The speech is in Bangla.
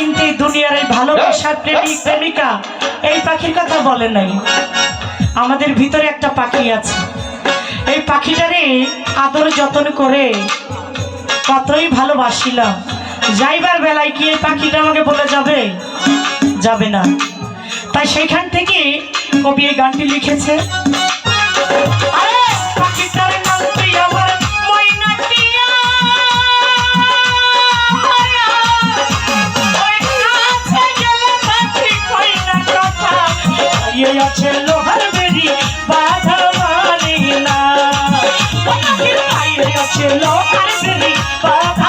কিন্তু এই দুনিয়ার এই ভালোবাসার প্রেমিক প্রেমিকা এই পাখির কথা বলে নাই। আমাদের ভিতরে একটা পাখি আছে, এই পাখিটারে আদর যত্ন করে কতই ভালোবাসিলাম। যাইবার বেলায় কি এই পাখিটা আমাকে বলে যাবে? যাবে না। তাই সেইখান থেকে কবি এই গানটি লিখেছে। আছে লোহার বেরি বাধা মানে না, আছে লোহার বেরি বাধা